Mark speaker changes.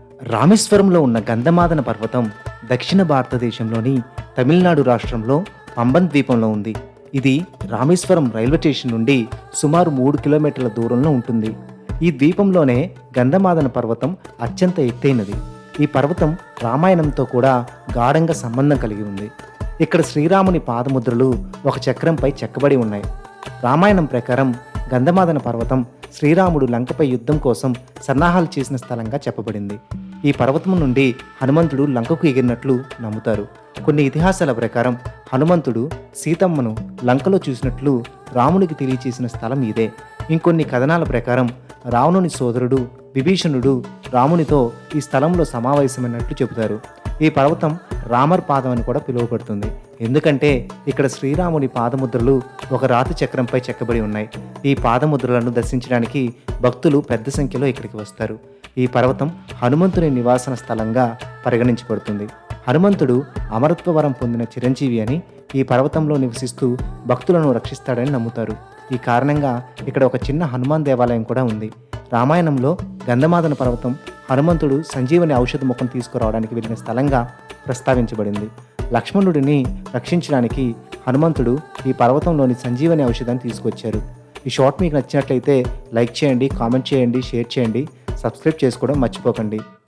Speaker 1: రామేశ్వరంలో ఉన్న గంధమాదన పర్వతం దక్షిణ భారతదేశంలోని తమిళనాడు రాష్ట్రంలో పంబన్ ద్వీపంలో ఉంది. ఇది రామేశ్వరం రైల్వే స్టేషన్ నుండి సుమారు 3 కిలోమీటర్ల దూరంలో ఉంటుంది. ఈ ద్వీపంలోనే గంధమాదన పర్వతం అత్యంత ఎత్తైనది. ఈ పర్వతం రామాయణంతో కూడా గాఢంగా సంబంధం కలిగి ఉంది. ఇక్కడ శ్రీరాముని పాదముద్రలు ఒక చక్రంపై చెక్కబడి ఉన్నాయి. రామాయణం ప్రకారం గంధమాదన పర్వతం శ్రీరాముడు లంకపై యుద్ధం కోసం సన్నాహాలు చేసిన స్థలంగా చెప్పబడింది. ఈ పర్వతం నుండి హనుమంతుడు లంకకు ఎగిరినట్లు నమ్ముతారు. కొన్ని ఇతిహాసాల ప్రకారం హనుమంతుడు సీతమ్మను లంకలో చూసినట్లు రామునికి తెలియచేసిన స్థలం ఇదే. ఇంకొన్ని కథనాల ప్రకారం రావణుని సోదరుడు విభీషణుడు రామునితో ఈ స్థలంలో సమావేశమైనట్లు చెబుతారు. ఈ పర్వతం రామర్ పాదం అని కూడా పిలువబడుతుంది. ఎందుకంటే ఇక్కడ శ్రీరాముని పాదముద్రలు ఒక రాతి చక్రంపై చెక్కబడి ఉన్నాయి. ఈ పాదముద్రలను దర్శించడానికి భక్తులు పెద్ద సంఖ్యలో ఇక్కడికి వస్తారు. ఈ పర్వతం హనుమంతుని నివాసన స్థలంగా పరిగణించబడుతుంది. హనుమంతుడు అమరత్వ వరం పొందిన చిరంజీవి అని, ఈ పర్వతంలో నివసిస్తూ భక్తులను రక్షిస్తాడని నమ్ముతారు. ఈ కారణంగా ఇక్కడ ఒక చిన్న హనుమాన్ దేవాలయం కూడా ఉంది. రామాయణంలో గంధమాదన పర్వతం హనుమంతుడు సంజీవని ఔషధ మొక్కను తీసుకురావడానికి వెళ్ళిన స్థలంగా ప్రస్తావించబడింది. లక్ష్మణుడిని రక్షించడానికి హనుమంతుడు ఈ పర్వతంలోని సంజీవని ఔషధాన్ని తీసుకొచ్చారు. ఈ షార్ట్ మీకు నచ్చినట్లయితే లైక్ చేయండి, కామెంట్ చేయండి, షేర్ చేయండి, సబ్స్క్రైబ్ చేసుకోవడం మర్చిపోకండి.